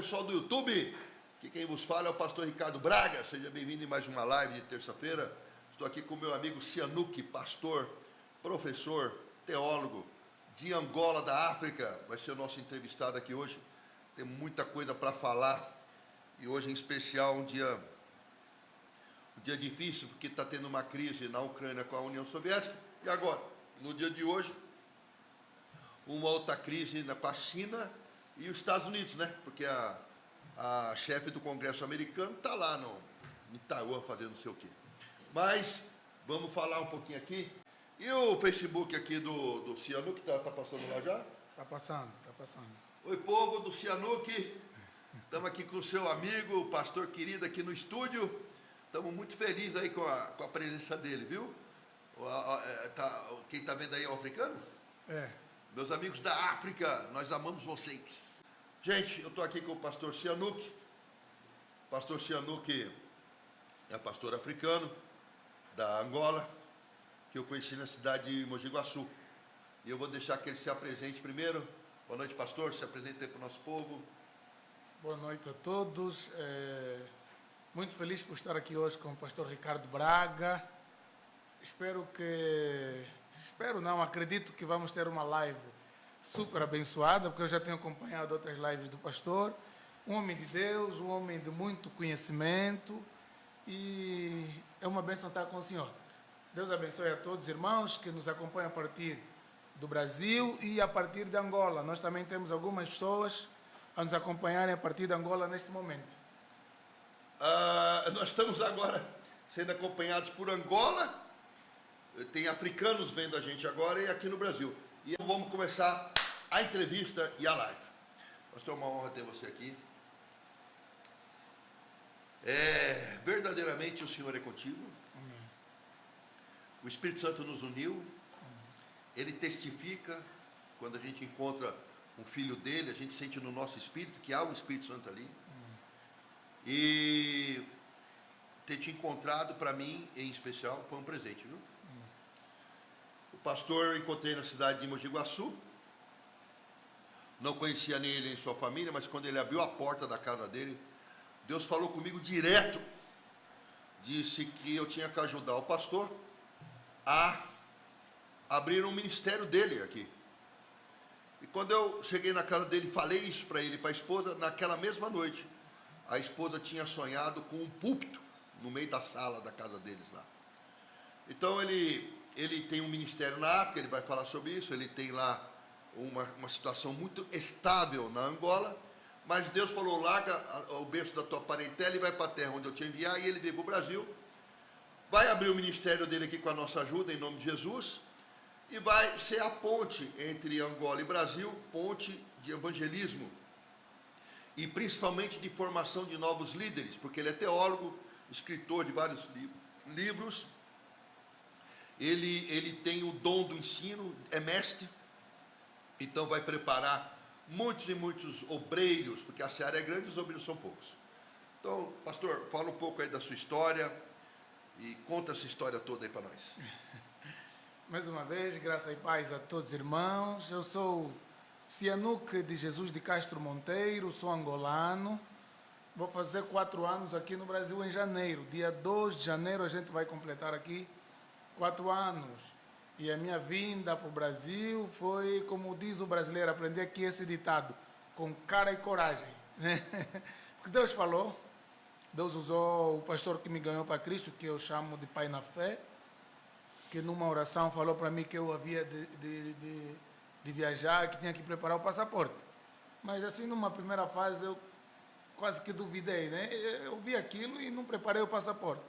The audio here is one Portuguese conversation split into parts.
pessoal do YouTube. Aqui quem vos fala é o pastor Ricardo Braga. Seja bem-vindo em mais uma live de terça-feira. Estou aqui com o meu amigo Sihanouk, pastor, professor, teólogo de Angola, da África. Vai ser o nosso entrevistado aqui hoje. Tem muita coisa para falar. E hoje, em especial, um dia difícil, porque está tendo uma crise na Ucrânia com a União Soviética. E agora, no dia de hoje, uma outra crise com a China e os Estados Unidos, né? Porque a chefe do Congresso americano está lá em Taiwan fazendo não sei o quê. Mas vamos falar um pouquinho aqui. E o Facebook aqui do Sihanouk, que tá passando lá já? Tá passando. Oi, povo do Sihanouk. Estamos aqui com o seu amigo, o pastor querido aqui no estúdio. Estamos muito felizes aí com a presença dele, viu? Quem está vendo aí é o africano? É. Meus amigos da África, nós amamos vocês. Gente, eu estou aqui com o pastor Sihanouk. Pastor Sihanouk é pastor africano da Angola, que eu conheci na cidade de Mogi Guaçu. E eu vou deixar que ele se apresente primeiro. Boa noite, pastor. Se apresente aí para o nosso povo. Boa noite a todos. Muito feliz por estar aqui hoje com o pastor Ricardo Braga. Acredito que vamos ter uma live super abençoada, porque eu já tenho acompanhado outras lives do pastor. Um homem de Deus, um homem de muito conhecimento, e é uma bênção estar com o Senhor. Deus abençoe a todos os irmãos que nos acompanham a partir do Brasil e a partir de Angola. Nós também temos algumas pessoas a nos acompanharem a partir de Angola neste momento. Nós estamos agora sendo acompanhados por Angola. Tem africanos vendo a gente agora e aqui no Brasil. E vamos começar a entrevista e a live. Pastor, é uma honra ter você aqui. Verdadeiramente o Senhor é contigo. Amém. O Espírito Santo nos uniu. Ele testifica. Quando a gente encontra um filho dele, a gente sente no nosso espírito que há um Espírito Santo ali. E ter te encontrado, para mim, em especial, foi um presente, viu? O pastor eu encontrei na cidade de Mogi Guaçu. Não conhecia nem ele nem sua família, mas quando ele abriu a porta da casa dele, Deus falou comigo direto. Disse que eu tinha que ajudar o pastor a abrir um ministério dele aqui. E quando eu cheguei na casa dele, falei isso para ele e para a esposa, naquela mesma noite, a esposa tinha sonhado com um púlpito no meio da sala da casa deles lá. Então ele tem um ministério na África, ele vai falar sobre isso, ele tem lá uma situação muito estável na Angola, mas Deus falou, larga o berço da tua parentela e vai para a terra onde eu te enviar, e ele veio para o Brasil, vai abrir o ministério dele aqui com a nossa ajuda, em nome de Jesus, e vai ser a ponte entre Angola e Brasil, ponte de evangelismo, e principalmente de formação de novos líderes, porque ele é teólogo, escritor de vários livros, ele tem o dom do ensino, é mestre, então vai preparar muitos e muitos obreiros, porque a seara é grande e os obreiros são poucos. Então, pastor, fala um pouco aí da sua história e conta essa história toda aí para nós. Mais uma vez, graça e paz a todos os irmãos. Eu sou Sihanouk de Jesus de Castro Monteiro, sou angolano. Vou fazer 4 anos aqui no Brasil em janeiro. Dia 2 de janeiro a gente vai completar aqui 4 anos. E a minha vinda para o Brasil foi, como diz o brasileiro, aprender aqui esse ditado, com cara e coragem. Porque Deus falou, Deus usou o pastor que me ganhou para Cristo, que eu chamo de Pai na Fé, que numa oração falou para mim que eu havia de viajar, que tinha que preparar o passaporte. Mas assim, numa primeira fase, eu quase que duvidei, né? Eu vi aquilo e não preparei o passaporte.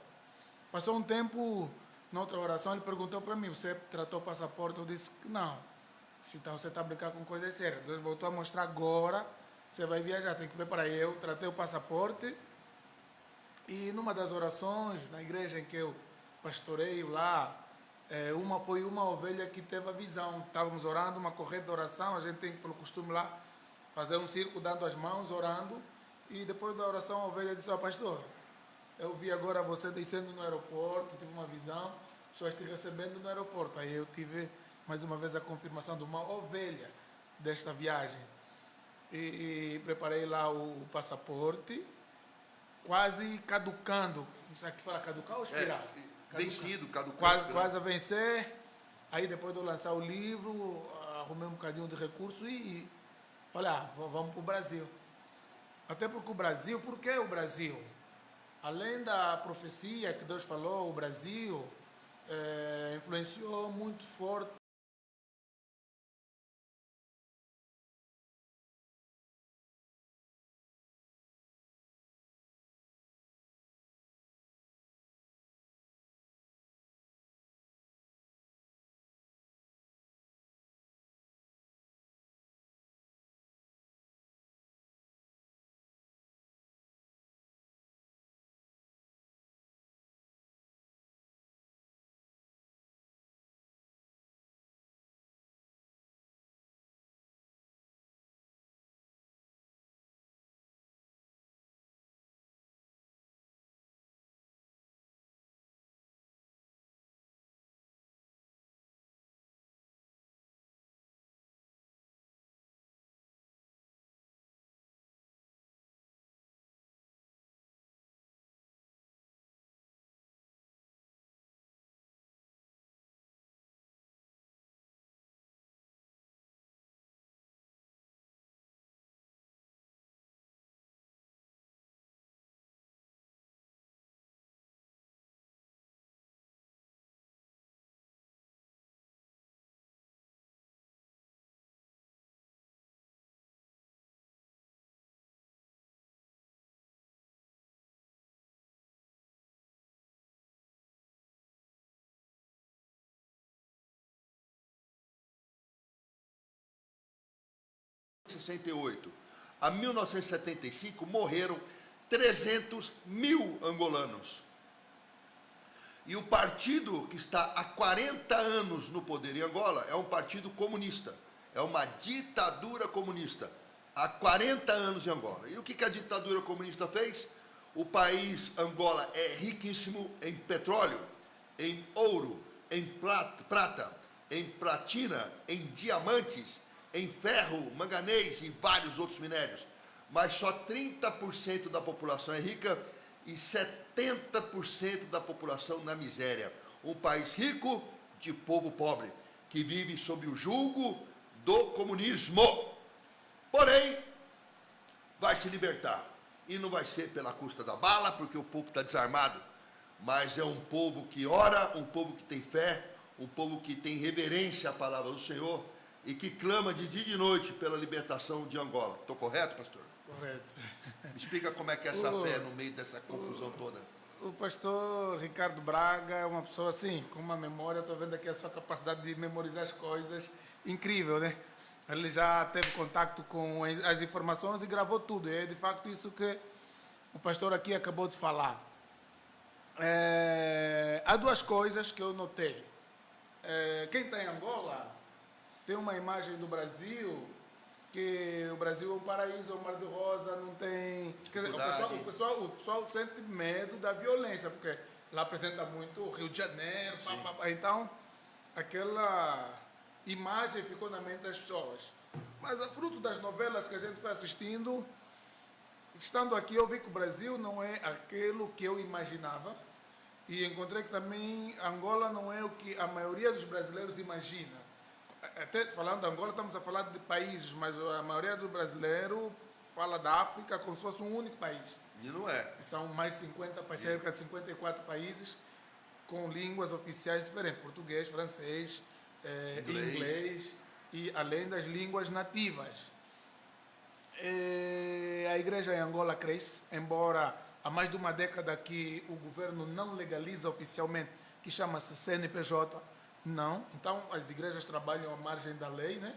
Passou um tempo, na outra oração, ele perguntou para mim, você tratou o passaporte? Eu disse que não. Então você está brincando com coisas sérias. Deus voltou a mostrar agora, você vai viajar, tem que preparar. Eu tratei o passaporte e numa das orações, na igreja em que eu pastoreio lá, foi uma ovelha que teve a visão. Estávamos orando, uma corrente de oração, a gente tem pelo costume lá fazer um círculo dando as mãos, orando, e depois da oração a ovelha disse, pastor, eu vi agora você descendo no aeroporto, tive uma visão, pessoas te recebendo no aeroporto. Aí eu tive mais uma vez a confirmação de uma ovelha desta viagem. e preparei lá o passaporte, quase caducando. Não sei o que fala, caducar ou expirar? Vencido, caducado. Quase a vencer. Aí depois de eu lançar o livro, arrumei um bocadinho de recurso e falei, vamos para o Brasil. Até porque o Brasil, por que o Brasil? Além da profecia que Deus falou, o Brasil influenciou muito forte. Em 68 a 1975 morreram 300 mil angolanos. E o partido que está há 40 anos no poder em Angola é um partido comunista. É uma ditadura comunista. Há 40 anos em Angola. E o que a ditadura comunista fez? O país Angola é riquíssimo em petróleo, em ouro, em prata, em platina, em diamantes, em ferro, manganês e vários outros minérios. Mas só 30% da população é rica e 70% da população na miséria. Um país rico de povo pobre, que vive sob o jugo do comunismo. Porém, vai se libertar. E não vai ser pela custa da bala, porque o povo está desarmado. Mas é um povo que ora, um povo que tem fé, um povo que tem reverência à palavra do Senhor e que clama de dia e de noite pela libertação de Angola. Estou correto, pastor? Correto. Me explica como é que é essa fé no meio dessa confusão toda. O pastor Ricardo Braga é uma pessoa assim, com uma memória, estou vendo aqui a sua capacidade de memorizar as coisas, incrível, né? Ele já teve contato com as informações e gravou tudo. E é de facto isso que o pastor aqui acabou de falar. Há duas coisas que eu notei. Quem está em Angola tem uma imagem do Brasil, que o Brasil é um paraíso, é um mar de rosa, não tem... Quer dizer, o pessoal sente medo da violência, porque lá apresenta muito o Rio de Janeiro, então aquela imagem ficou na mente das pessoas. Mas a fruto das novelas que a gente foi assistindo, estando aqui eu vi que o Brasil não é aquilo que eu imaginava e encontrei que também Angola não é o que a maioria dos brasileiros imagina. Até falando de Angola, estamos a falar de países, mas a maioria do brasileiro fala da África como se fosse um único país. E não é. São mais de 50, cerca de 54 países com línguas oficiais diferentes, português, francês, inglês e além das línguas nativas. A igreja em Angola cresce, embora há mais de uma década que o governo não legaliza oficialmente, que chama-se CNPJ, não. Então, as igrejas trabalham à margem da lei, né?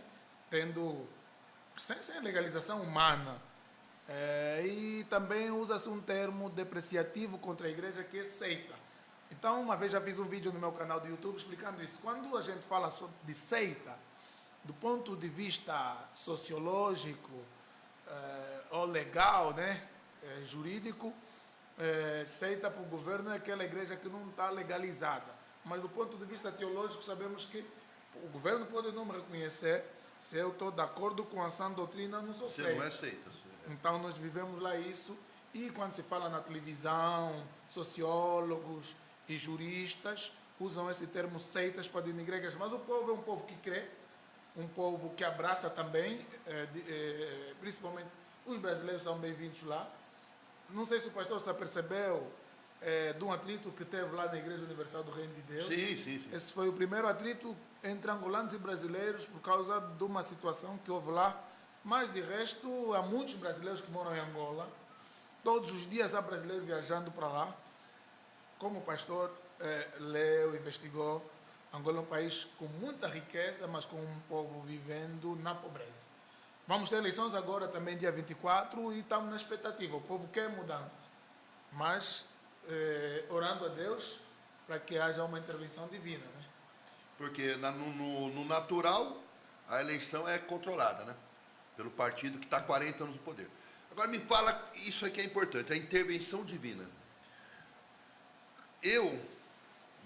Sem legalização humana. E também usa-se um termo depreciativo contra a igreja que é seita. Então, uma vez já fiz um vídeo no meu canal do YouTube explicando isso. Quando a gente fala de seita, do ponto de vista sociológico ou legal, né? Jurídico, seita para o governo é aquela igreja que não está legalizada. Mas do ponto de vista teológico, sabemos que o governo pode não reconhecer, Se eu estou de acordo com a sã doutrina, eu não sou Você seita. não é seita. Então nós vivemos lá isso. E quando se fala na televisão, sociólogos e juristas usam esse termo seitas para denigrar igrejas. Mas o povo é um povo que crê, um povo que abraça também, principalmente os brasileiros são bem-vindos lá. Não sei se o pastor se apercebeu de um atrito que teve lá na Igreja Universal do Reino de Deus. Sim. Esse foi o primeiro atrito entre angolanos e brasileiros por causa de uma situação que houve lá. Mas, de resto, há muitos brasileiros que moram em Angola. Todos os dias há brasileiros viajando para lá. Como o pastor leu, investigou, Angola é um país com muita riqueza, mas com um povo vivendo na pobreza. Vamos ter eleições agora também, dia 24, e estamos na expectativa. O povo quer mudança, mas orando a Deus para que haja uma intervenção divina. Né? Porque no natural, a eleição é controlada, né? Pelo partido que está há 40 anos no poder. Agora me fala, isso aqui é importante, a intervenção divina. Eu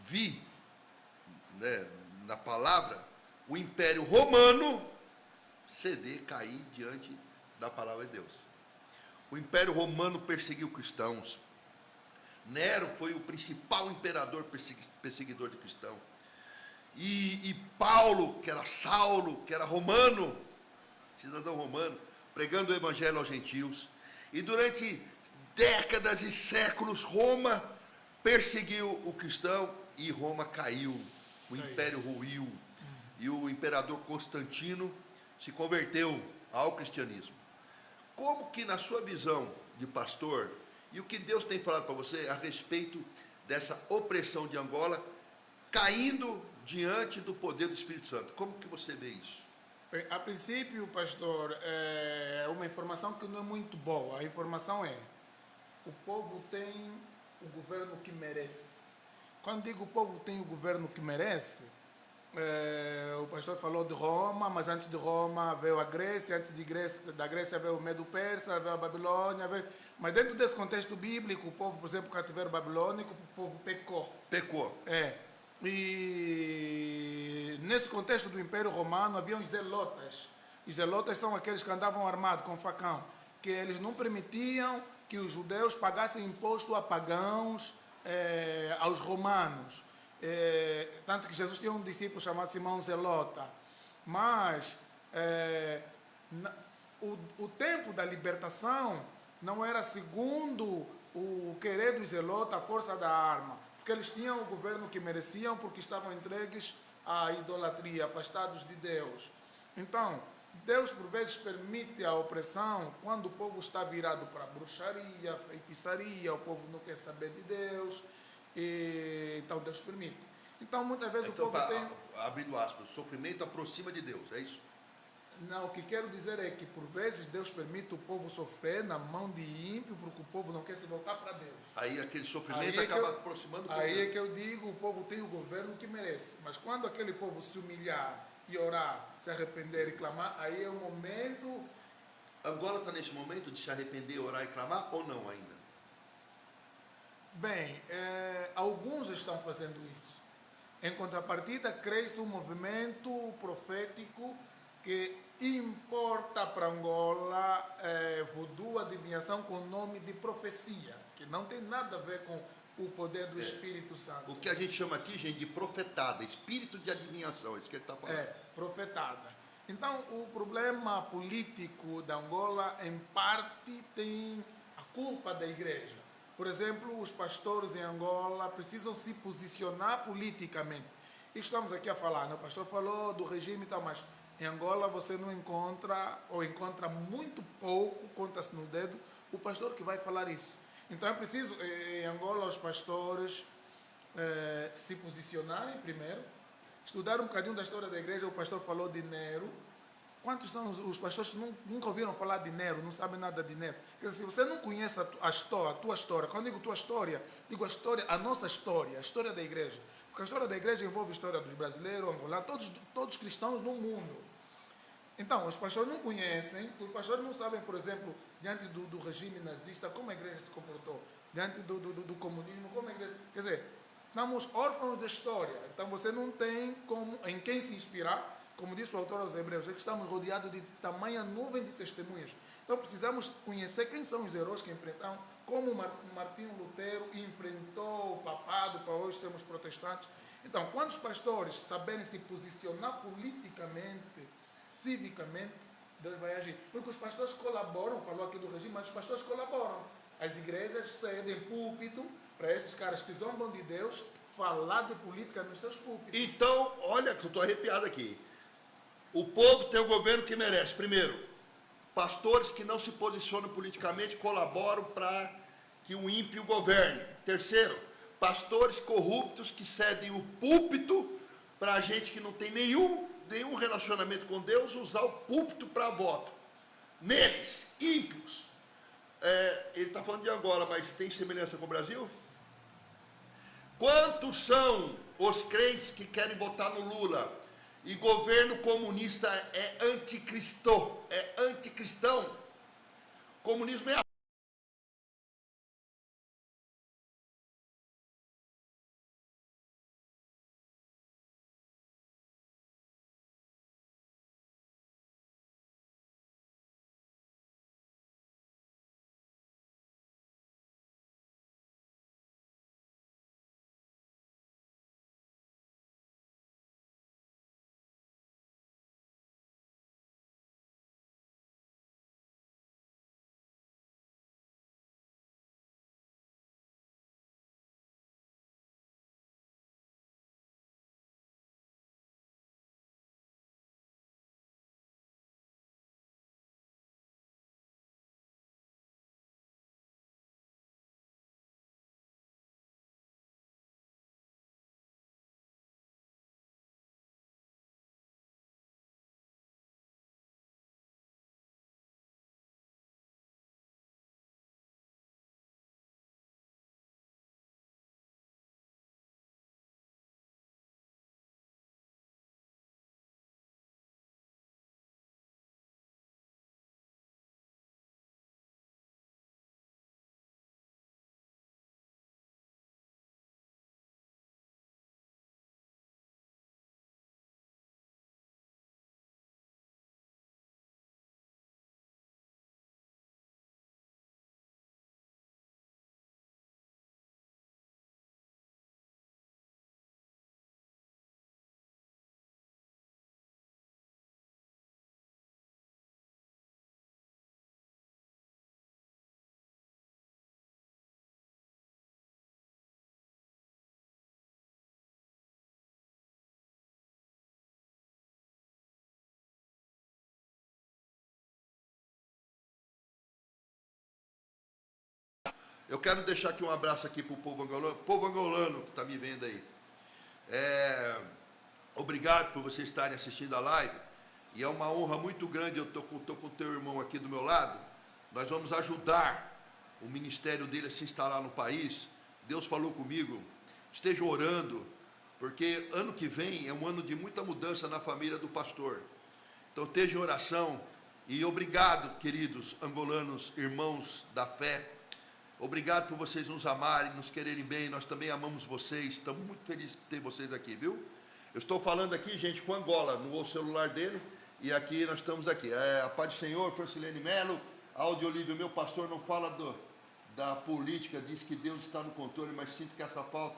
vi, né, na palavra, o Império Romano ceder, cair diante da palavra de Deus. O Império Romano perseguiu cristãos. Nero foi o principal imperador perseguidor de cristãos. E Paulo, que era Saulo, que era romano, cidadão romano, pregando o evangelho aos gentios. E durante décadas e séculos, Roma perseguiu o cristão e Roma caiu. O império ruiu. E o imperador Constantino se converteu ao cristianismo. Como que, na sua visão de pastor, e o que Deus tem falado para você a respeito dessa opressão de Angola, caindo diante do poder do Espírito Santo, como que você vê isso? Bem, a princípio, pastor, é uma informação que não é muito boa. A informação é: o povo tem o governo que merece. Quando digo o povo tem o governo que merece, o pastor falou de Roma, mas antes de Roma veio a Grécia, antes da Grécia veio o Medo-Persa, veio a Babilônia, mas dentro desse contexto bíblico, o povo, por exemplo, o cativeiro babilônico, o povo pecou. Pecou. E nesse contexto do Império Romano havia os zelotas. Os zelotas são aqueles que andavam armados com facão, que eles não permitiam que os judeus pagassem imposto a pagãos, aos romanos. Tanto que Jesus tinha um discípulo chamado Simão Zelota. Mas o tempo da libertação não era segundo o querer dos zelotas, a força da arma, porque eles tinham o governo que mereciam, porque estavam entregues à idolatria, afastados de Deus. Então, Deus por vezes permite a opressão quando o povo está virado para bruxaria, feitiçaria, o povo não quer saber de Deus, então Deus permite. Então, muitas vezes então, o povo tem... Abrindo aspas, o sofrimento aproxima de Deus, é isso? Não, o que quero dizer é que por vezes Deus permite o povo sofrer na mão de ímpio porque o povo não quer se voltar para Deus. Aí aquele sofrimento acaba aproximando o povo. Aí é que eu digo, o povo tem o governo que merece. Mas quando aquele povo se humilhar e orar, se arrepender e clamar, aí é o momento... Angola está nesse momento de se arrepender, orar e clamar ou não ainda? Bem, alguns estão fazendo isso. Em contrapartida, cresce um movimento profético que importa para Angola voodoo, adivinhação com nome de profecia, que não tem nada a ver com o poder do Espírito Santo. O que a gente chama aqui, gente, de profetada, espírito de adivinhação, é isso que ele está falando. Profetada. Então, o problema político da Angola, em parte, tem a culpa da igreja. Por exemplo, os pastores em Angola precisam se posicionar politicamente. E estamos aqui a falar, né? O pastor falou do regime e tal, mas em Angola você não encontra, ou encontra muito pouco, conta-se no dedo, o pastor que vai falar isso. Então é preciso, em Angola, os pastores se posicionarem primeiro, estudar um bocadinho da história da igreja. O pastor falou de Nero. Quantos são os pastores que nunca ouviram falar de Nero, não sabem nada de Nero? Quer dizer, se você não conhece a tua história, quando digo tua história, digo a nossa história, a história da igreja. Porque a história da igreja envolve a história dos brasileiros, angolanos, todos cristãos no mundo. Então, os pastores não conhecem, os pastores não sabem, por exemplo, diante do regime nazista, como a igreja se comportou, diante do comunismo, como a igreja... Quer dizer, estamos órfãos da história, então você não tem em quem se inspirar. como disse o autor aos Hebreus, é que estamos rodeados de tamanha nuvem de testemunhas. Então precisamos conhecer quem são os heróis que enfrentaram, como Martinho Lutero enfrentou o papado para hoje sermos protestantes. Então, quando os pastores saberem se posicionar politicamente, civicamente, Deus vai agir. Porque os pastores colaboram, falou aqui do regime, mas os pastores colaboram. As igrejas cedem púlpito para esses caras que zombam de Deus falar de política nos seus púlpitos. Então, olha que eu estou arrepiado aqui. O povo tem o governo que merece. Primeiro, pastores que não se posicionam politicamente colaboram para que o ímpio governe. Terceiro, pastores corruptos que cedem o púlpito para a gente que não tem nenhum relacionamento com Deus usar o púlpito para voto. Neles, ímpios. Ele está falando de Angola, mas tem semelhança com o Brasil? Quantos são os crentes que querem votar no Lula? E governo comunista é anticristão. É anticristão. Comunismo é Eu quero deixar aqui um abraço aqui para o povo angolano que está me vendo aí. Obrigado por vocês estarem assistindo a live. E é uma honra muito grande, eu estou com o teu irmão aqui do meu lado. Nós vamos ajudar o ministério dele a se instalar no país. Deus falou comigo, esteja orando, porque ano que vem é um ano de muita mudança na família do pastor. Então esteja em oração. E obrigado, queridos angolanos, irmãos da fé. Obrigado por vocês nos amarem, nos quererem bem, nós também amamos vocês, estamos muito felizes de ter vocês aqui, viu? Eu estou falando aqui, gente, com Angola, no celular dele, e aqui nós estamos aqui. A paz do Senhor, Francilene Melo, Aldo Olívio, meu pastor não fala da política, diz que Deus está no controle, mas sinto que essa falta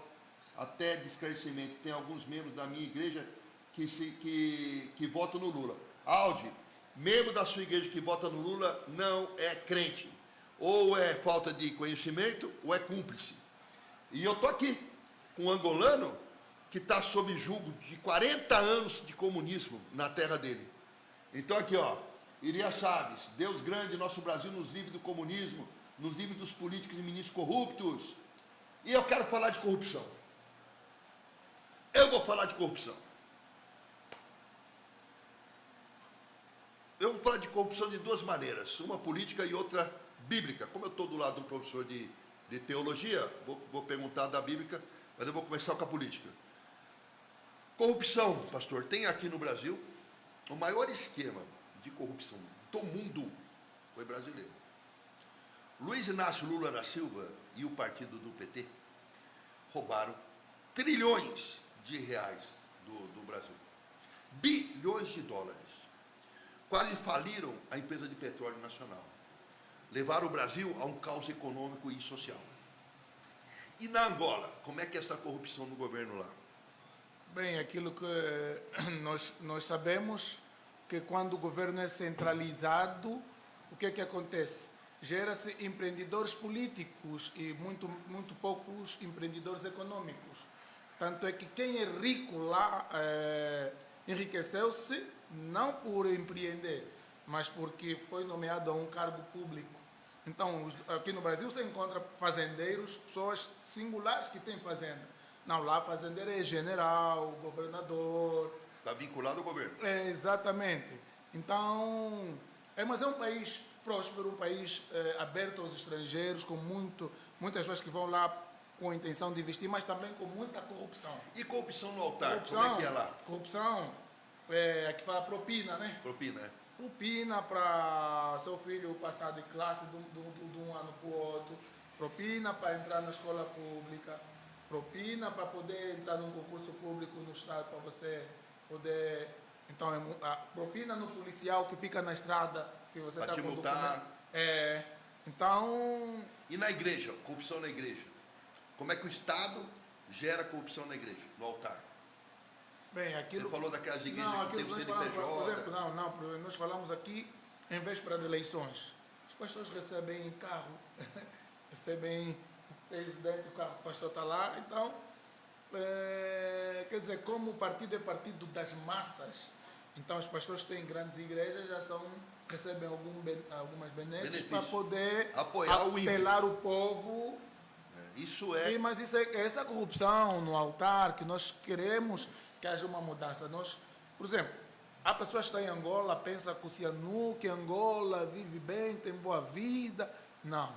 até de esclarecimento. Tem alguns membros da minha igreja que votam no Lula. Aldo, membro da sua igreja que vota no Lula não é crente. Ou é falta de conhecimento, ou é cúmplice. E eu estou aqui com um angolano que está sob julgo de 40 anos de comunismo na terra dele. Então aqui, ó, Iria Chaves, Deus grande, nosso Brasil nos livre do comunismo, nos livre dos políticos e ministros corruptos. E eu quero falar de corrupção. Eu vou falar de corrupção. Eu vou falar de corrupção de duas maneiras, uma política e outra bíblica. Como eu estou do lado de um professor de teologia, vou perguntar da bíblica, mas eu vou começar com a política. Corrupção, pastor, tem aqui no Brasil o maior esquema de corrupção do mundo foi brasileiro. Luiz Inácio Lula da Silva e o partido do PT roubaram trilhões de reais do Brasil. bilhões de dólares. Quase faliram a empresa de petróleo nacional. Levaram o Brasil a um caos econômico e social. E na Angola, como é que é essa corrupção no governo lá? Bem, aquilo que nós sabemos, que quando o governo é centralizado, o que é que acontece? Gera-se empreendedores políticos e muito poucos empreendedores econômicos. Tanto é que quem é rico lá enriqueceu-se não por empreender, mas porque foi nomeado a um cargo público. Então, aqui no Brasil você encontra fazendeiros, pessoas singulares que têm fazenda. Não, lá fazendeiro é general, governador. Está vinculado ao governo. É, exatamente. Então, mas é um país próspero, um país aberto aos estrangeiros, com muitas pessoas que vão lá com a intenção de investir, mas também com muita corrupção. E corrupção no altar, como é que é lá? Corrupção, aqui fala propina, né? Propina, é? Propina para seu filho passar de classe de um ano para o outro, propina para entrar na escola pública, propina para poder entrar num concurso público no estado, para você poder... Então, a propina no policial que fica na estrada, se você está com multar. Então... E na igreja, corrupção na igreja? Como é que o Estado gera corrupção na igreja, no altar? Bem, aquilo... Você falou daquelas igrejas não, que tem o CNPJ... por exemplo, nós falamos aqui, em véspera de eleições, os pastores recebem carro, recebem dentro do carro, o pastor está lá, então, quer dizer, como o partido é partido das massas, então os pastores têm grandes igrejas, recebem algumas benesses para poder apelar o povo. Isso é... Mas essa corrupção no altar, que nós queremos que haja uma mudança. Por exemplo, há pessoas que estão em Angola, pensam que o Cianu, que Angola vive bem, tem boa vida. Não,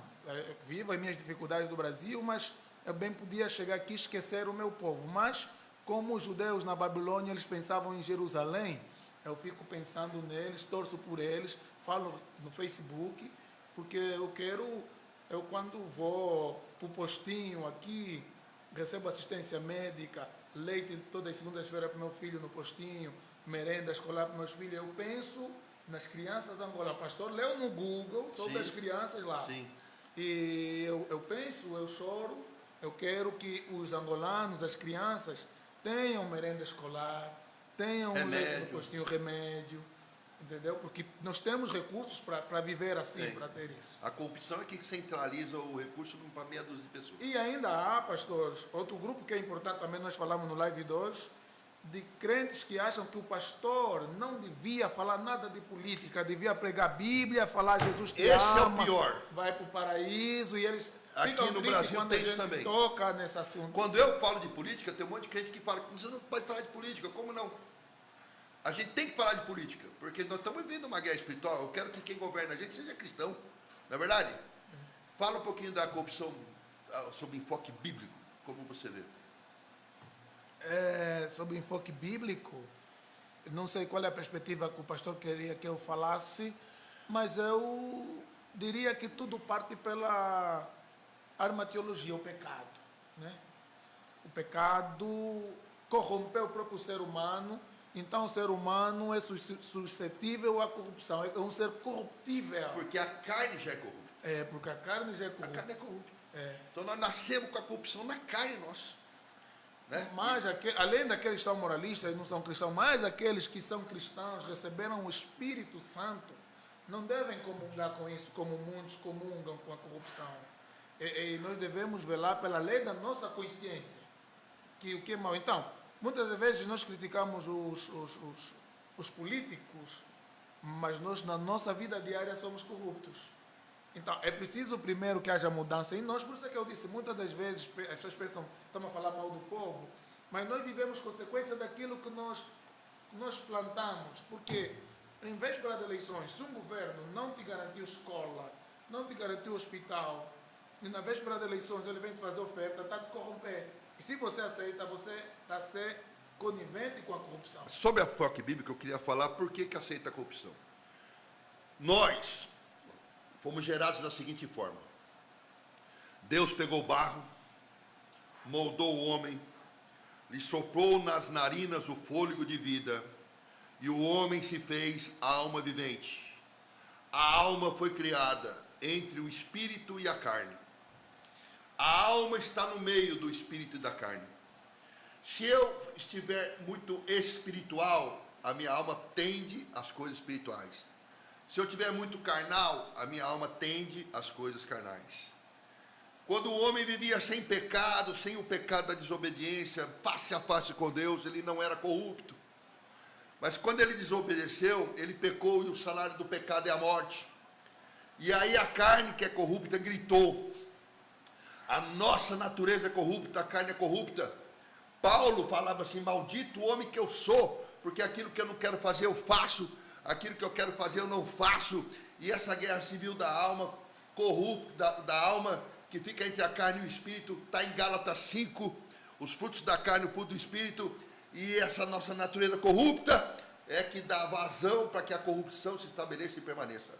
vivo as minhas dificuldades do Brasil, mas eu bem podia chegar aqui e esquecer o meu povo. Mas, como os judeus na Babilônia, eles pensavam em Jerusalém, eu fico pensando neles, torço por eles, falo no Facebook, porque eu quando vou para o postinho aqui, recebo assistência médica, leite todas as segundas-feiras para o meu filho no postinho, merenda escolar para meus filhos, eu penso nas crianças angolanas. Pastor, leu no Google sobre as crianças lá. Sim. E eu penso, eu choro, eu quero que os angolanos, as crianças, tenham merenda escolar, tenham leite no postinho, remédio, entendeu? Porque nós temos recursos para viver assim, para ter isso. A corrupção é que centraliza o recurso para meia dúzia de pessoas. E ainda há, pastores, outro grupo que é importante também, nós falamos no Live 2, de crentes que acham que o pastor não devia falar nada de política, devia pregar a Bíblia, falar Jesus te ama, esse é o pior. Vai para o paraíso, e eles aqui ficam no tristes Brasil quando tem a gente isso também. toca nesse assunto. Quando eu falo de política, tem um monte de crente que fala, você não pode falar de política, como não? A gente tem que falar de política, porque nós estamos vivendo uma guerra espiritual. Eu quero que quem governa a gente seja cristão, não é verdade? Fala um pouquinho da corrupção, sobre enfoque bíblico, como você vê. Sobre enfoque bíblico, não sei qual é a perspectiva que o pastor queria que eu falasse, mas eu diria que tudo parte pela arma-teologia, o pecado, né? O pecado corrompeu o próprio ser humano. Então o ser humano é suscetível à corrupção, é um ser corruptível. Porque a carne já é corrupta. Porque a carne já é corrupta. A carne é corrupta. Então nós nascemos com a corrupção na carne nossa. Né? Mas além daqueles que são moralistas e não são cristãos, mas aqueles que são cristãos, receberam o Espírito Santo, não devem comungar com isso, como muitos comungam com a corrupção. E nós devemos velar pela lei da nossa consciência, que o que é mau. Então, muitas vezes nós criticamos os políticos, mas nós na nossa vida diária somos corruptos. Então, é preciso primeiro que haja mudança em nós, por isso é que eu disse, muitas das vezes as pessoas pensam, estamos a falar mal do povo, mas nós vivemos consequência daquilo que nós plantamos, porque em véspera de eleições, se um governo não te garantiu escola, não te garantiu hospital, e na véspera de eleições ele vem te fazer oferta, está a te corromper. E se você aceita, você está a ser conivente com a corrupção. Sobre a enfoque bíblico, eu queria falar por que aceita a corrupção. Nós fomos gerados da seguinte forma. Deus pegou barro, moldou o homem, lhe soprou nas narinas o fôlego de vida, e o homem se fez alma vivente. A alma foi criada entre o espírito e a carne. A alma está no meio do espírito e da carne. Se eu estiver muito espiritual, a minha alma tende às coisas espirituais. Se eu estiver muito carnal, a minha alma tende às coisas carnais. Quando o homem vivia sem pecado, sem o pecado da desobediência, face a face com Deus, ele não era corrupto. Mas quando ele desobedeceu, ele pecou e o salário do pecado é a morte. E aí a carne que é corrupta gritou. A nossa natureza é corrupta, a carne é corrupta. Paulo falava assim, maldito o homem que eu sou, porque aquilo que eu não quero fazer eu faço, aquilo que eu quero fazer eu não faço. E essa guerra civil da alma corrupta, da alma que fica entre a carne e o espírito, está em Gálatas 5, os frutos da carne, o fruto do espírito, e essa nossa natureza corrupta é que dá vazão para que a corrupção se estabeleça e permaneça.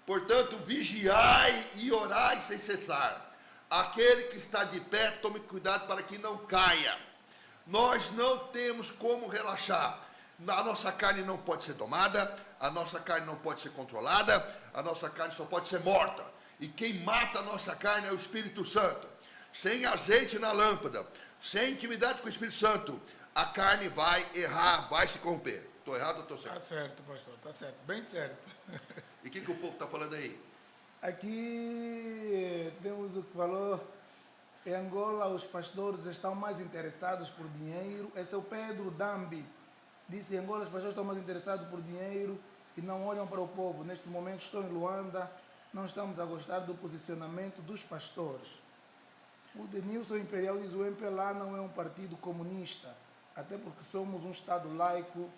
Portanto, vigiai e orai sem cessar. Aquele que está de pé, tome cuidado para que não caia. Nós não temos como relaxar. A nossa carne não pode ser domada, a nossa carne não pode ser controlada, a nossa carne só pode ser morta. E quem mata a nossa carne é o Espírito Santo. Sem azeite na lâmpada, sem intimidade com o Espírito Santo, a carne vai errar, vai se corromper. Estou errado ou estou certo? Está certo, pastor, está certo, bem certo. E o que o povo está falando aí? Aqui temos o que falou. Em Angola, os pastores estão mais interessados por dinheiro. Esse é o Pedro Dambi. Disse: em Angola, os pastores estão mais interessados por dinheiro e não olham para o povo. Neste momento, estou em Luanda. Não estamos a gostar do posicionamento dos pastores. O Denilson Imperial diz: o MPLA não é um partido comunista, até porque somos um Estado laico,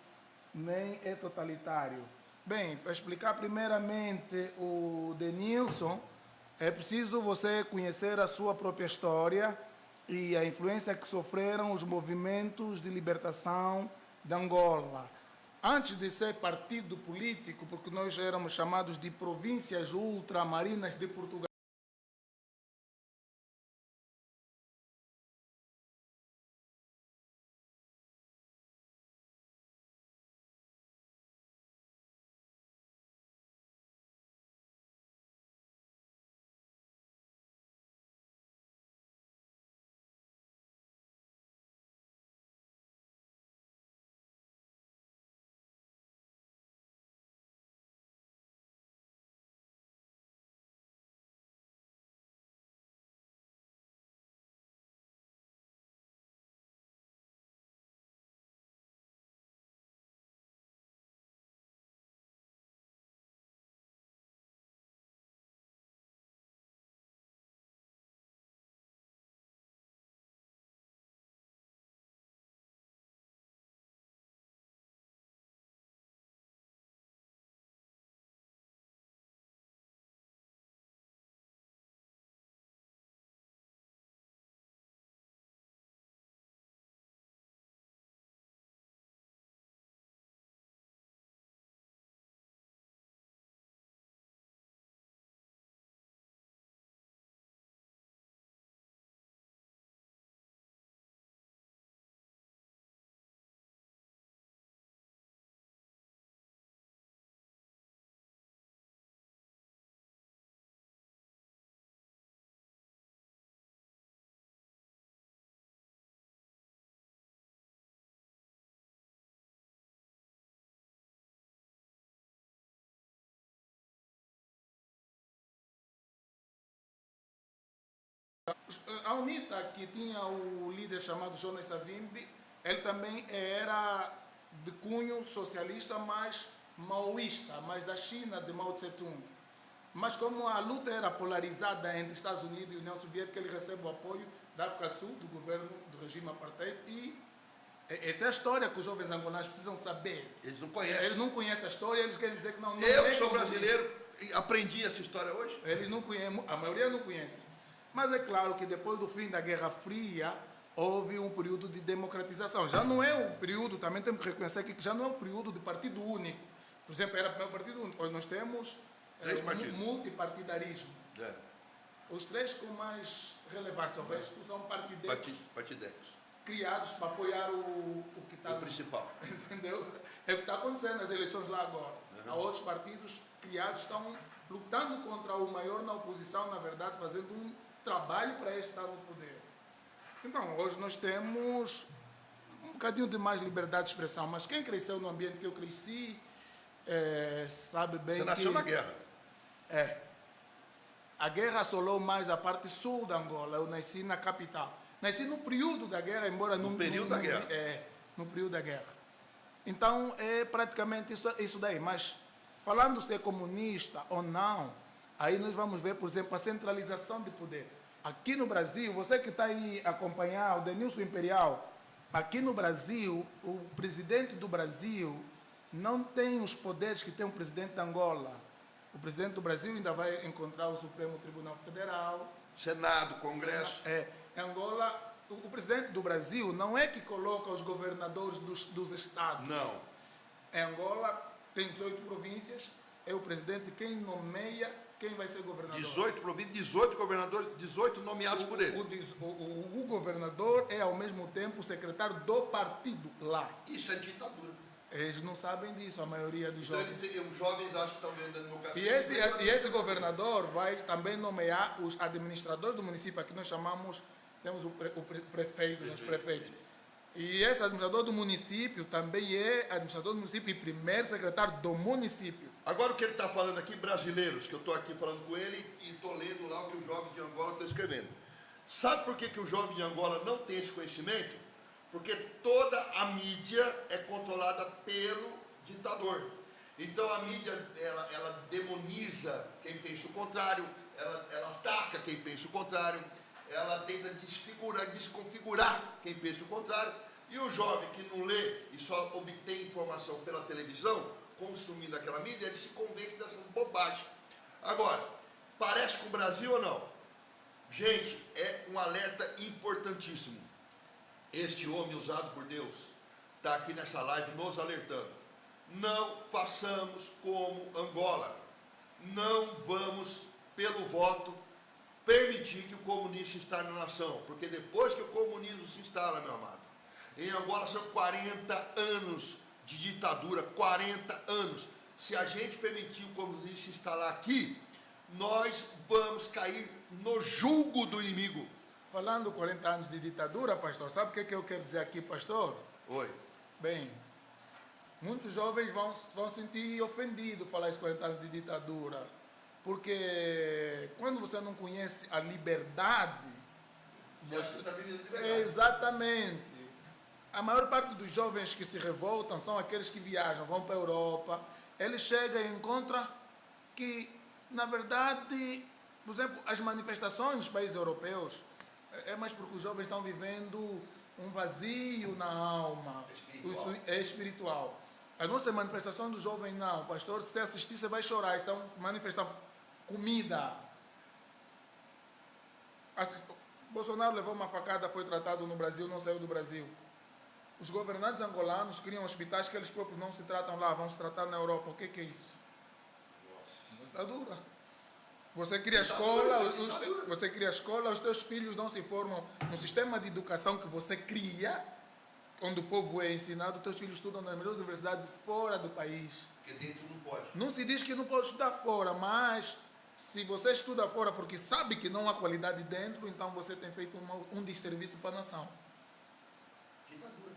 nem é totalitário. Bem, para explicar primeiramente o Denilson, é preciso você conhecer a sua própria história e a influência que sofreram os movimentos de libertação de Angola. Antes de ser partido político, porque nós éramos chamados de províncias ultramarinas de Portugal, a UNITA, que tinha o líder chamado Jonas Savimbi, ele também era de cunho socialista, mas maoísta, mas da China, de Mao Tse-tung. Mas como a luta era polarizada entre Estados Unidos e União Soviética, ele recebe o apoio da África do Sul, do governo do regime apartheid, e essa é a história que os jovens angolanos precisam saber. Eles não conhecem. Eles não conhecem a história, eles querem dizer que não Eu, que sou brasileiro, aprendi essa história hoje. Eles não conhecem, a maioria não conhece. Mas é claro que depois do fim da Guerra Fria, houve um período de democratização. Já não é um período, também temos que reconhecer aqui, que já não é um período de partido único. Por exemplo, era o partido único. Hoje nós temos multipartidarismo. É. Os três com mais relevância, o resto são partideiros. Partideiros. criados para apoiar o que está O principal. Entendeu? É o que está acontecendo nas eleições lá agora. Há outros partidos criados que estão lutando contra o maior na oposição, na verdade, fazendo um trabalho para este estar no poder. Então, hoje nós temos um bocadinho de mais liberdade de expressão, mas quem cresceu no ambiente que eu cresci, sabe bem Você nasceu na guerra. A guerra assolou mais a parte sul da Angola. Eu nasci na capital. Nasci no período da guerra, embora No período da guerra. No período da guerra. Então, é praticamente isso daí. Mas, falando se é comunista ou não, aí nós vamos ver, por exemplo, a centralização de poder. Aqui no Brasil, você que está aí a acompanhar o Denilson Imperial, aqui no Brasil, o presidente do Brasil não tem os poderes que tem o presidente da Angola. O presidente do Brasil ainda vai encontrar o Supremo Tribunal Federal. Senado, Congresso. Em Angola, o presidente do Brasil não é que coloca os governadores dos estados. Não. Em Angola, tem 18 províncias, é o presidente quem nomeia quem vai ser governador. 18 províncias, 18 governadores, 18 nomeados por ele. O governador é, ao mesmo tempo, o secretário do partido lá. Isso é ditadura. Eles não sabem disso, a maioria dos Então, jovens. os jovens acham que estão vendo a democracia. E esse governador vai também nomear os administradores do município. Aqui nós chamamos, temos o prefeito, os prefeitos. E esse administrador do município também é administrador do município e primeiro secretário do município. Agora o que ele está falando aqui, brasileiros, que eu estou aqui falando com ele e estou lendo lá o que os jovens de Angola estão escrevendo. Sabe por que o jovem de Angola não tem esse conhecimento? Porque toda a mídia é controlada pelo ditador. Então a mídia, ela demoniza quem pensa o contrário, ela ataca quem pensa o contrário, ela tenta desconfigurar quem pensa o contrário. E o jovem que não lê e só obtém informação pela televisão, consumindo aquela mídia, ele se convence dessas bobagens. Agora, parece com o Brasil ou não? Gente, é um alerta importantíssimo. Este homem usado por Deus está aqui nessa live nos alertando. Não façamos como Angola. Não vamos, pelo voto, permitir que o comunismo instale na nação. Porque depois que o comunismo se instala, meu amado, em Angola são 40 anos de ditadura, 40 anos. Se a gente permitir o comunismo se instalar aqui, nós vamos cair no jugo do inimigo. Falando 40 anos de ditadura, pastor, sabe o que eu quero dizer aqui, pastor? Oi. Bem, muitos jovens vão sentir ofendidos falar esses 40 anos de ditadura, porque quando você não conhece a liberdade, Você está vivendo liberdade. exatamente. A maior parte dos jovens que se revoltam são aqueles que viajam, vão para a Europa, eles chegam e encontram que, na verdade, por exemplo, as manifestações nos países europeus, é mais porque os jovens estão vivendo um vazio na alma. Espiritual. Isso é espiritual. A nossa manifestação do jovem não. Pastor, se assistir, você vai chorar. Estão manifestando comida. Bolsonaro levou uma facada, foi tratado no Brasil, não saiu do Brasil. Os governantes angolanos criam hospitais que eles próprios não se tratam lá, vão se tratar na Europa. O que é isso? Ditadura. Você cria escola, os teus filhos não se formam no sistema de educação que você cria, onde o povo é ensinado, os teus filhos estudam nas melhores universidades fora do país. Porque dentro não pode. Não se diz que não pode estudar fora, mas se você estuda fora porque sabe que não há qualidade dentro, então você tem feito um desserviço para a nação. Ditadura.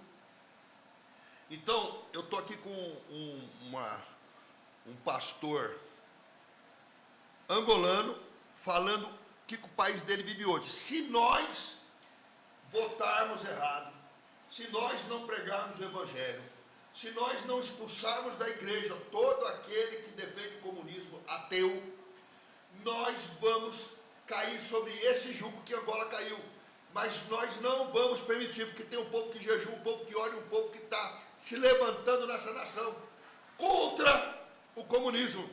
Então, eu estou aqui com um pastor angolano falando o que o país dele vive hoje. Se nós votarmos errado, se nós não pregarmos o evangelho, se nós não expulsarmos da igreja todo aquele que defende o comunismo ateu, nós vamos cair sobre esse jugo que Angola caiu. Mas nós não vamos permitir, porque tem um povo que jejua, um povo que ora, um povo que está se levantando nessa nação contra o comunismo.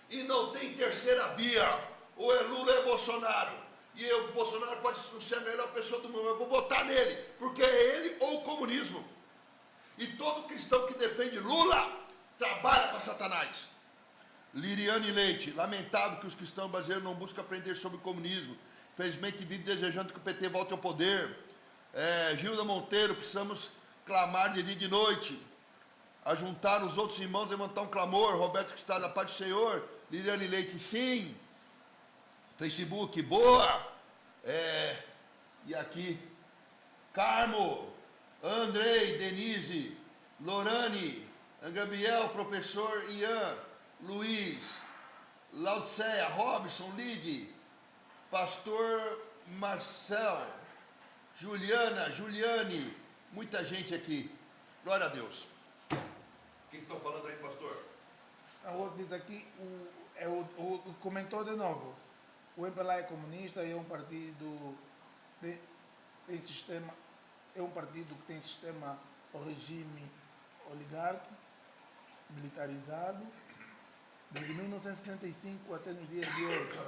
E não tem terceira via. Ou é Lula ou é Bolsonaro. E o Bolsonaro pode não ser a melhor pessoa do mundo, mas eu vou votar nele, porque é ele ou o comunismo. E todo cristão que defende Lula trabalha para Satanás. Liriane Leite, lamentável que os cristãos brasileiros não buscam aprender sobre o comunismo. Infelizmente vive desejando que o PT volte ao poder. Gilda Monteiro, precisamos clamar de dia e de noite. Ajuntar os outros irmãos, levantar um clamor. Roberto que está da paz do Senhor. Liliane Leite, sim. Facebook, boa. E aqui, Carmo, Andrei, Denise, Lorane, Gabriel, professor Ian, Luiz, Laudicea, Robson, Lide, pastor Marcel, Juliana, Juliane, muita gente aqui. Glória a Deus. O que estão falando aí, pastor? O outro diz aqui, comentou de novo. O MPLA é comunista e é um partido tem sistema, é um partido que tem sistema ou regime oligárquico, militarizado, desde 1975 até nos dias de hoje.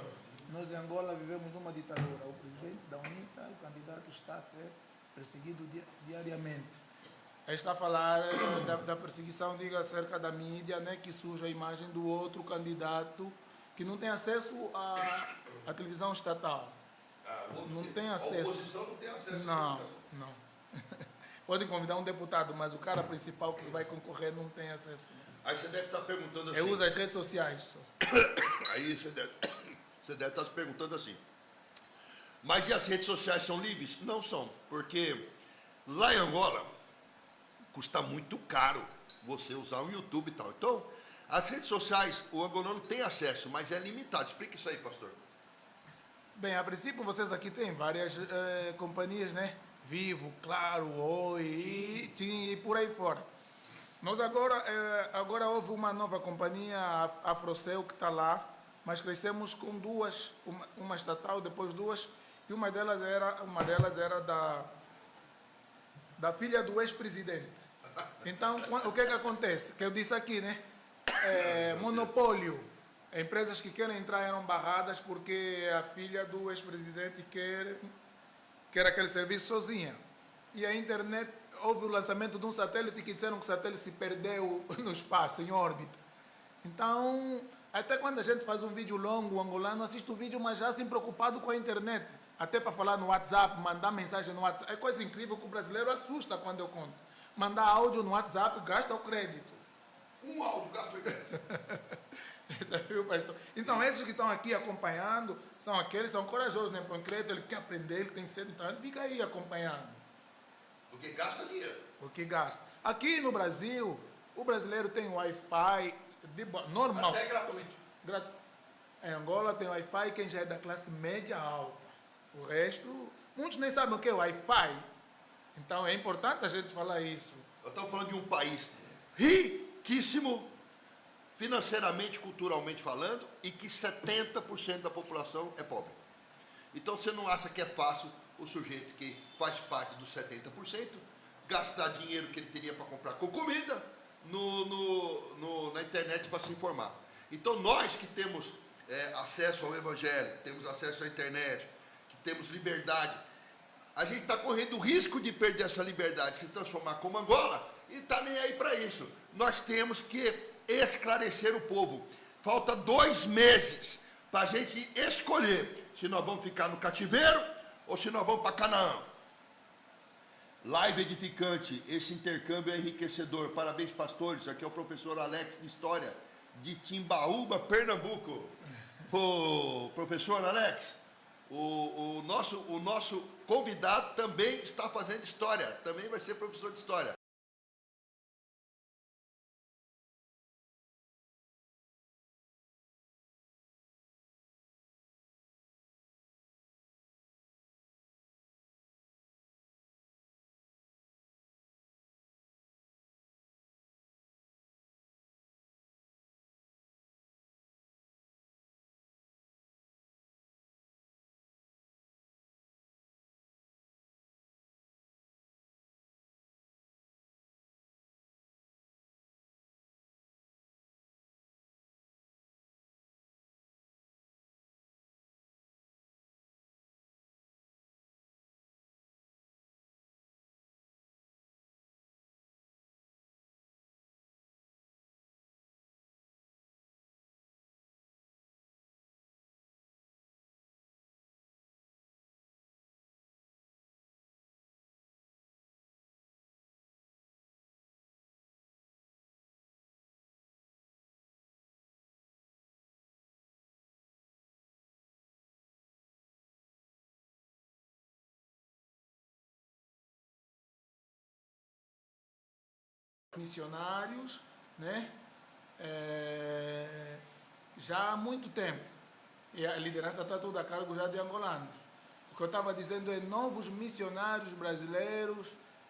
Nós em Angola vivemos numa ditadura. O presidente da UNITA, o candidato, está a ser perseguido diariamente. Está a falar da perseguição, diga, acerca da mídia, né, que surge a imagem do outro candidato que não tem acesso à televisão estatal. Não tem acesso. A oposição não tem acesso. Não. Podem convidar um deputado, mas o cara principal que vai concorrer não tem acesso. Aí você deve estar perguntando assim. Eu uso as redes sociais só. Aí você deve estar se perguntando assim. Mas e as redes sociais são livres? Não são, porque lá em Angola custa muito caro você usar o YouTube e tal. Então, as redes sociais, o angolano tem acesso, mas é limitado. Explica isso aí, pastor. Bem, a princípio vocês aqui têm várias companhias, né? Vivo, Claro, Oi e por aí fora. Nós agora houve uma nova companhia, a Afrocel, que está lá, mas crescemos com duas, uma estatal, depois duas, e uma delas era da filha do ex-presidente. Então, o que acontece? Que eu disse aqui, né? Monopólio. Empresas que querem entrar eram barradas porque a filha do ex-presidente quer aquele serviço sozinha. E a internet, houve o lançamento de um satélite que disseram que o satélite se perdeu no espaço, em órbita. Então, até quando a gente faz um vídeo longo, o angolano assiste o vídeo, mas já assim preocupado com a internet. Até para falar no WhatsApp, mandar mensagem no WhatsApp. É coisa incrível que o brasileiro assusta quando eu conto. Mandar áudio no WhatsApp, gasta o crédito. Um áudio, gasta o crédito. Então, esses que estão aqui acompanhando, são corajosos, né? Põe crédito, ele quer aprender, ele tem sede, então ele fica aí acompanhando. Porque gasta dinheiro. Porque gasta. Aqui no Brasil, o brasileiro tem Wi-Fi normal. Até gratuito. Em Angola tem Wi-Fi quem já é da classe média alta. O resto, muitos nem sabem o que é Wi-Fi. Então é importante a gente falar isso. Eu estou falando de um país riquíssimo, financeiramente, culturalmente falando, e que 70% da população é pobre. Então você não acha que é fácil o sujeito que faz parte dos 70% gastar dinheiro que ele teria para comprar com comida na internet para se informar. Então nós que temos acesso ao evangelho, temos acesso à internet, que temos liberdade, a gente está correndo o risco de perder essa liberdade, se transformar como Angola, e está nem aí para isso. Nós temos que esclarecer o povo. Falta 2 meses para a gente escolher se nós vamos ficar no cativeiro ou se nós vamos para Canaã. Live edificante, esse intercâmbio é enriquecedor. Parabéns, pastores. Aqui é o professor Alex de História, de Timbaúba, Pernambuco. Ô, professor Alex, o nosso convidado também está fazendo história, também vai ser professor de história. missionários, né? Já há muito tempo. E a liderança está toda a cargo já de angolanos. O que eu estava dizendo é novos missionários brasileiros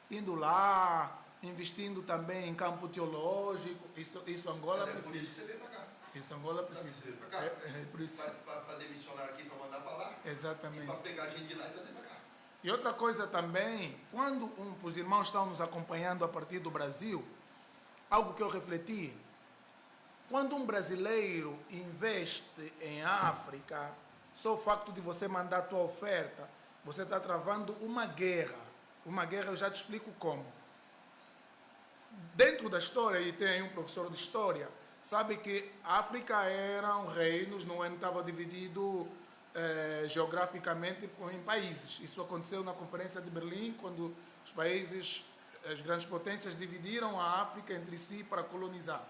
indo lá, investindo também em campo teológico. Isso Angola precisa. Por isso que você veio para cá. Isso Angola precisa. Você veio para cá. Por isso. Para fazer missionário aqui, para mandar para lá. Exatamente. Para pegar gente de lá e trazer para cá. E outra coisa também, quando os irmãos estão nos acompanhando a partir do Brasil, algo que eu refleti, quando um brasileiro investe em África, só o facto de você mandar a tua oferta, você está travando uma guerra. Uma guerra, eu já te explico como. Dentro da história, e tem aí um professor de história, sabe que a África eram reinos, não estava dividido geograficamente em países. Isso aconteceu na Conferência de Berlim, quando os países, as grandes potências, dividiram a África entre si para colonizar.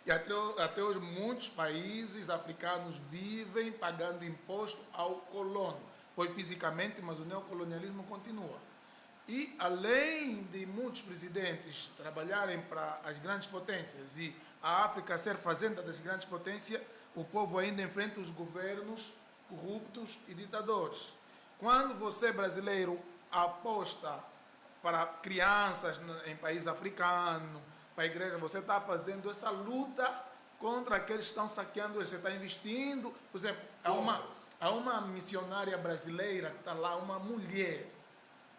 E até hoje muitos países africanos vivem pagando imposto ao colono. Foi fisicamente, mas o neocolonialismo continua. E além de muitos presidentes trabalharem para as grandes potências e a África ser fazenda das grandes potências, o povo ainda enfrenta os governos corruptos e ditadores. Quando você, brasileiro, aposta para crianças em país africano, para a igreja, você está fazendo essa luta contra aqueles que estão saqueando, você está investindo. Por exemplo, há uma missionária brasileira que está lá, uma mulher,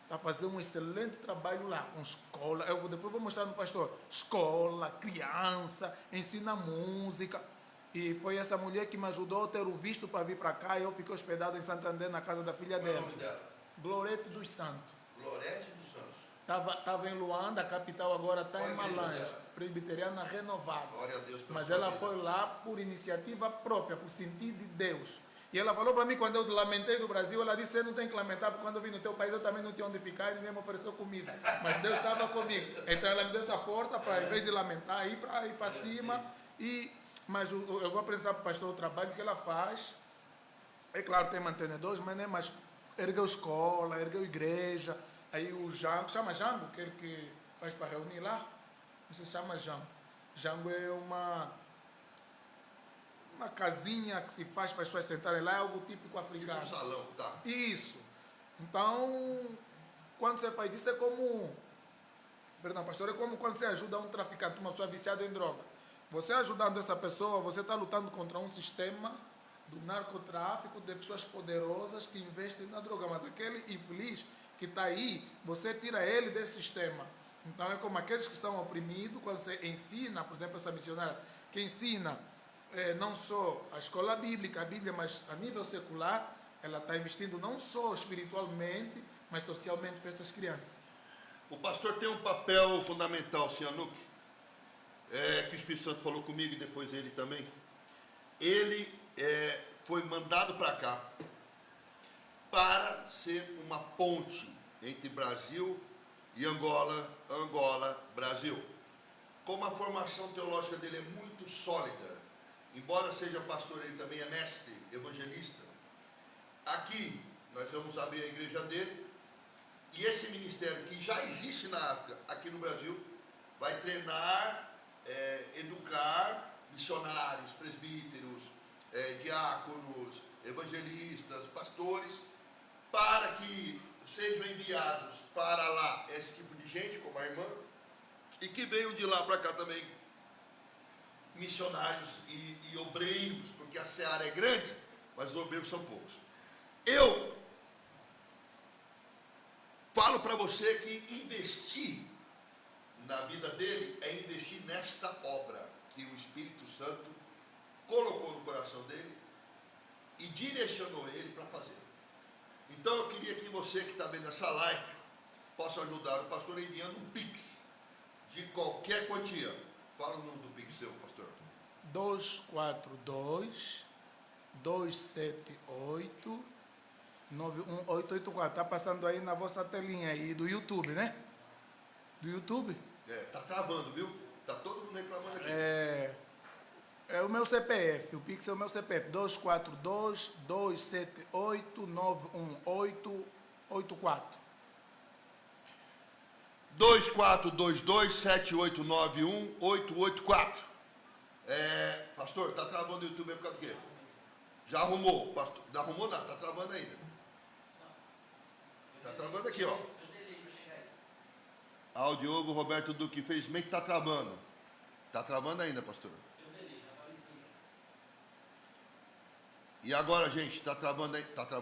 está fazendo um excelente trabalho lá, com escola. Eu depois vou mostrar no pastor. Escola, criança, ensina música. E foi essa mulher que me ajudou a ter o visto para vir para cá. E eu fiquei hospedado em Santander, na casa da filha dela. Qual é o nome dela? Glorete dos Santos. Glorete dos Santos. Estava em Luanda, a capital agora está Qual em a igreja Malanja, dela? presbiteriana renovada. Glória a Deus pela Mas sua ela vida. foi lá por iniciativa própria, por sentir de Deus. E ela falou para mim, quando eu lamentei do Brasil, ela disse, você não tem que lamentar, porque quando eu vim no teu país eu também não tinha onde ficar e ninguém me ofereceu comida. Mas Deus estava comigo. Então ela me deu essa força para, em vez de lamentar, ir para cima. Mas eu vou apresentar para o pastor o trabalho que ela faz. É claro, tem mantenedores, mas ergueu escola, ergueu igreja. Aí o Jango, chama Jango, aquele que faz para reunir lá? Não se chama Jango. Jango é uma casinha que se faz para as pessoas sentarem lá, é algo típico africano. Tipo um salão, tá? Isso. Então, quando você faz isso, é como... Perdão, pastor, é como quando você ajuda um traficante, uma pessoa viciada em droga. Você ajudando essa pessoa, você está lutando contra um sistema do narcotráfico, de pessoas poderosas que investem na droga. Mas aquele infeliz que está aí, você tira ele desse sistema. Então, é como aqueles que são oprimidos, quando você ensina, por exemplo, essa missionária, que ensina não só a escola bíblica, a Bíblia, mas a nível secular, ela está investindo não só espiritualmente, mas socialmente para essas crianças. O pastor tem um papel fundamental, Cianuc, que o Espírito Santo falou comigo e depois ele também. Ele foi mandado para cá para ser uma ponte entre Brasil e Angola, Brasil. Como a formação teológica dele é muito sólida, embora seja pastor, ele também é mestre, evangelista. Aqui nós vamos abrir a igreja dele e esse ministério que já existe na África, aqui no Brasil, vai treinar, educar missionários, presbíteros, diáconos, evangelistas, pastores, para que sejam enviados para lá esse tipo de gente, como a irmã, e que venham de lá para cá também missionários e obreiros, porque a seara é grande, mas os obreiros são poucos. Eu falo para você que investir na vida dele é investir nesta obra que o Espírito Santo colocou no coração dele e direcionou ele para fazer. Então eu queria que você que está vendo essa live possa ajudar o pastor enviando um Pix de qualquer quantia. Fala o nome do Pix seu, pastor. 242-278-91884. Está passando aí na vossa telinha aí do YouTube, né? Do YouTube? Tá travando, viu? Tá todo mundo reclamando aqui. É o meu CPF, o Pix é o meu CPF, 242-278-91884. 2422-7891-884. Pastor, tá travando o YouTube aí por causa do quê? Já arrumou, pastor? Não arrumou nada, tá travando ainda. Tá travando aqui, ó. Ah, o Diogo Roberto Duque, infelizmente tá travando. Tá travando ainda, pastor. E agora, gente, tá travando ainda, pastor.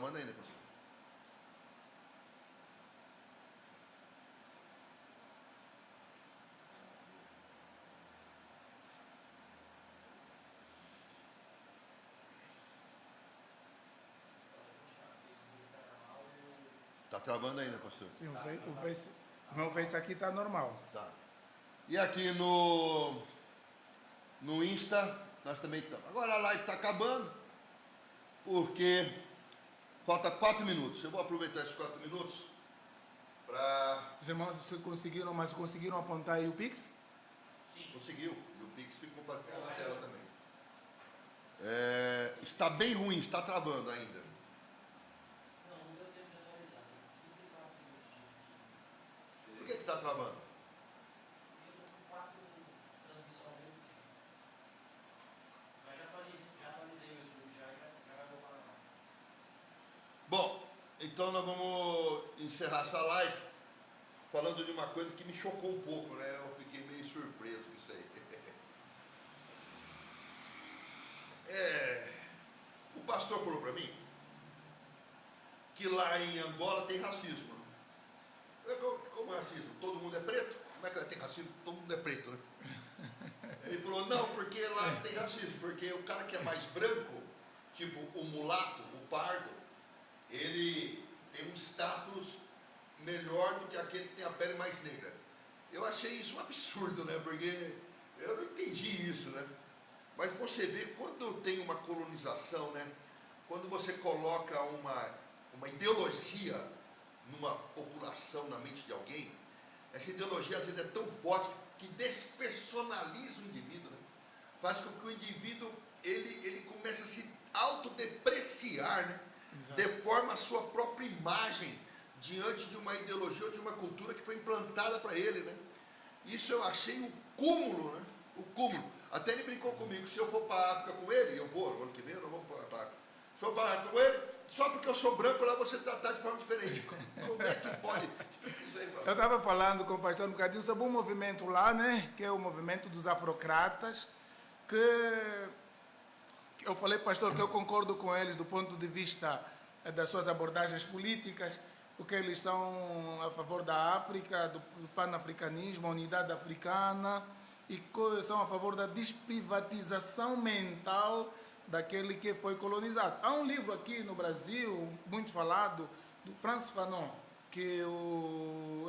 Tá travando ainda, pastor. Sim, o meu Face aqui está normal. Tá. E aqui no Insta, nós também estamos. Agora a live está acabando, porque falta 4 minutos. Eu vou aproveitar esses 4 minutos para... Os irmãos conseguiram apontar aí o Pix? Sim. Conseguiu. E o Pix ficou para ficar na tela também. Está bem ruim, está travando ainda. Por que está travando? Bom, então nós vamos encerrar essa live falando de uma coisa que me chocou um pouco, né? Eu fiquei meio surpreso com isso aí. O pastor falou para mim que lá em Angola tem racismo. Como é racismo? Todo mundo é preto? Como é que vai ter racismo? Todo mundo é preto, né? Ele falou, não, porque lá tem racismo, porque o cara que é mais branco, tipo o mulato, o pardo, ele tem um status melhor do que aquele que tem a pele mais negra. Eu achei isso um absurdo, né? Porque eu não entendi isso, né? Mas você vê, quando tem uma colonização, né? Quando você coloca uma ideologia numa população, na mente de alguém, essa ideologia às vezes é tão forte que despersonaliza o indivíduo, né? Faz com que o indivíduo ele comece a se autodepreciar, né? Deforma a sua própria imagem diante de uma ideologia ou de uma cultura que foi implantada para ele, né? Isso eu achei o cúmulo, né? O cúmulo. Até ele brincou comigo, se eu for para a África com ele, eu vou, no ano que vem eu não vou para a África. Se eu for para a África com ele, só porque eu sou branco lá você tratar de forma diferente. Como é que pode? Explica isso aí, mano. Eu estava falando com o pastor um bocadinho sobre um movimento lá, né? Que é o movimento dos afrocratas, que eu falei, pastor, que eu concordo com eles do ponto de vista das suas abordagens políticas, porque eles são a favor da África, do panafricanismo, a unidade africana, e são a favor da desprivatização mental daquele que foi colonizado. Há um livro aqui no Brasil, muito falado, do Francis Fanon, que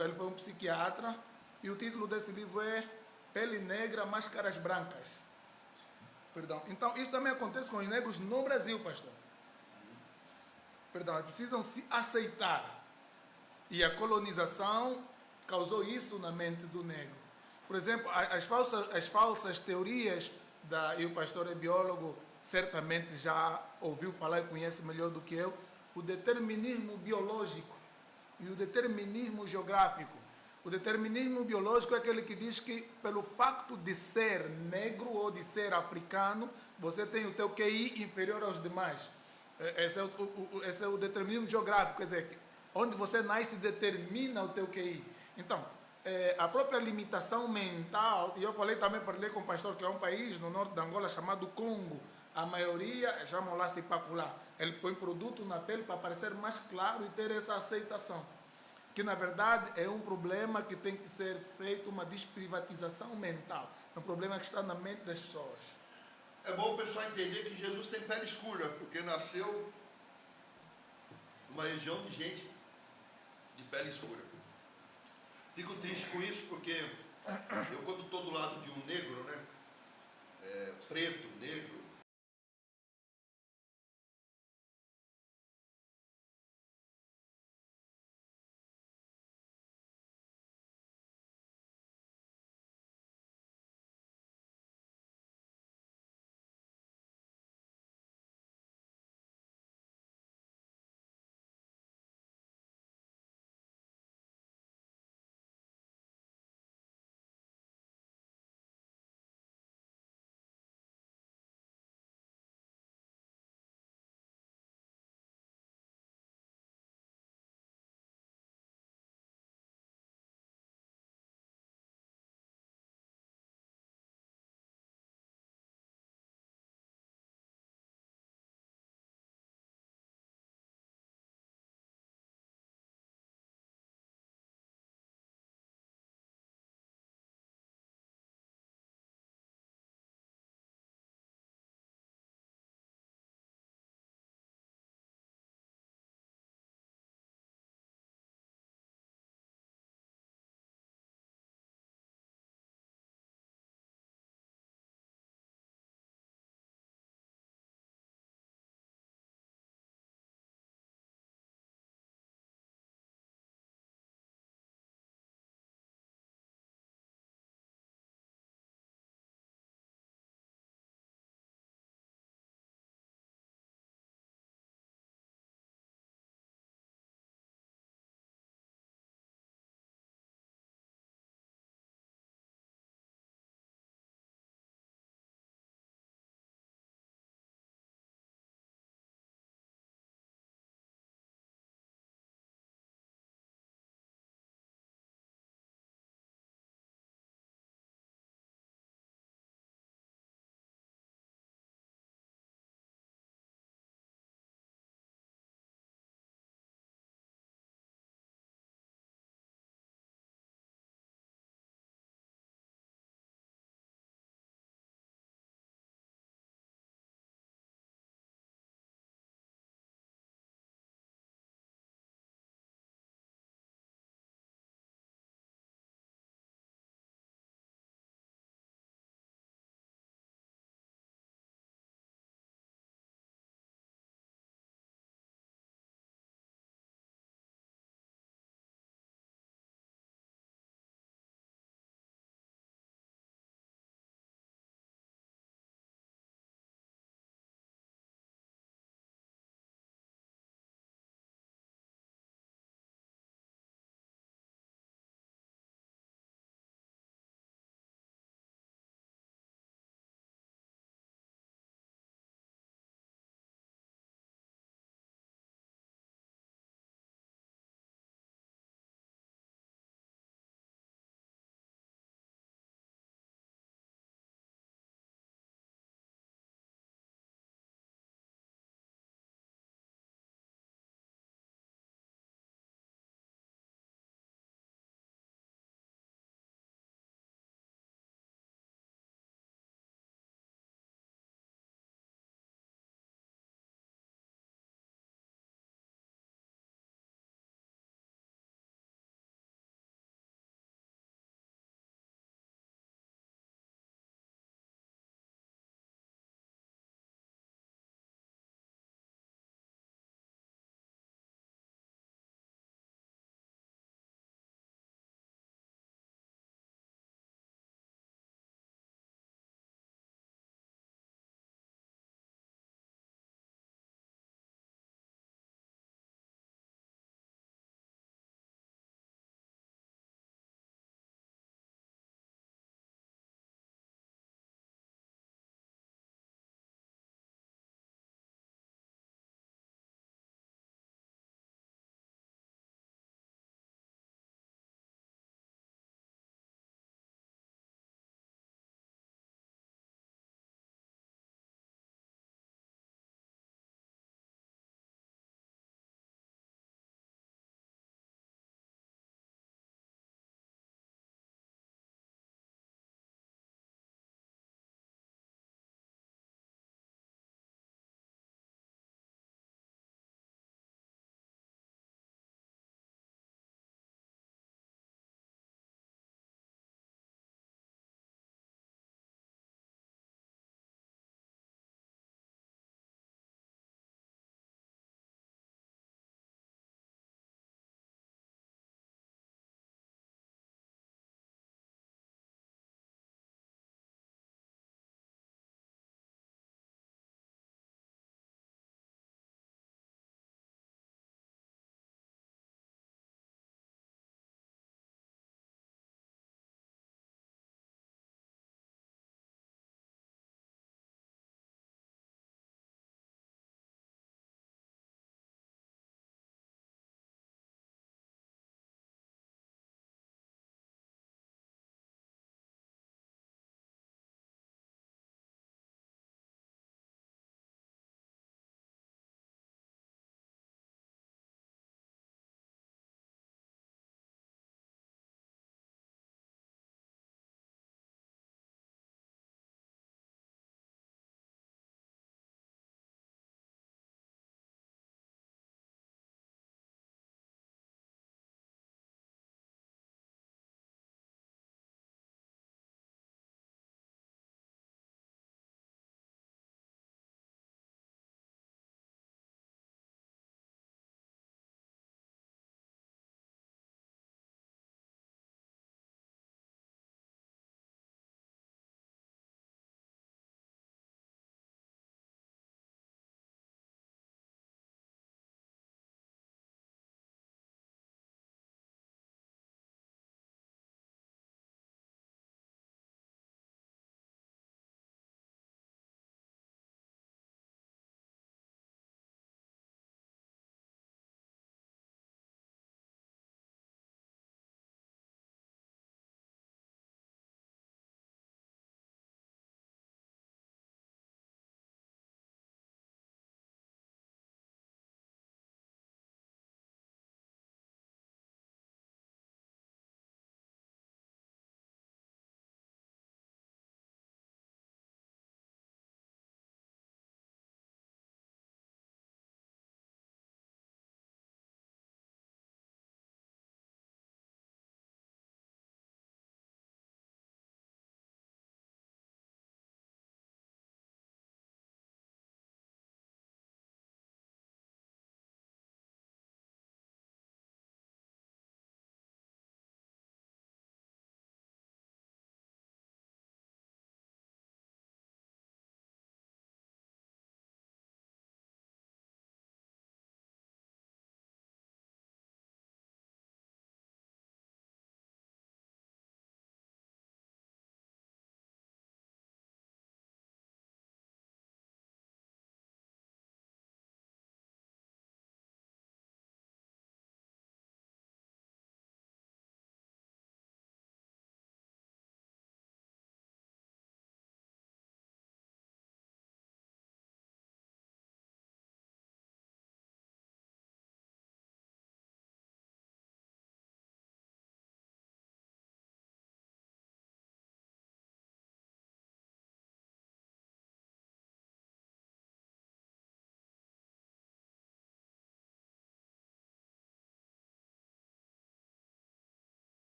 ele foi um psiquiatra, e o título desse livro é Pele Negra, Máscaras Brancas. Perdão. Então, isso também acontece com os negros no Brasil, pastor. Perdão, eles precisam se aceitar. E a colonização causou isso na mente do negro. Por exemplo, as falsas teorias, e o pastor é biólogo, certamente já ouviu falar e conhece melhor do que eu, o determinismo biológico e o determinismo geográfico. O determinismo biológico é aquele que diz que, pelo facto de ser negro ou de ser africano, você tem o teu QI inferior aos demais. Esse é o determinismo geográfico, quer dizer, onde você nasce determina o teu QI. Então, a própria limitação mental, e eu partilhei com o pastor que é um país no norte de Angola chamado Congo, a maioria chamam lá Sipaculá. Ele põe produto na pele para parecer mais claro e ter essa aceitação. Que na verdade é um problema que tem que ser feito uma desprivatização mental. É um problema que está na mente das pessoas. É bom o pessoal entender que Jesus tem pele escura, porque nasceu numa região de gente de pele escura. Fico triste com isso, porque eu, quando estou do lado de um negro, né? Preto, negro,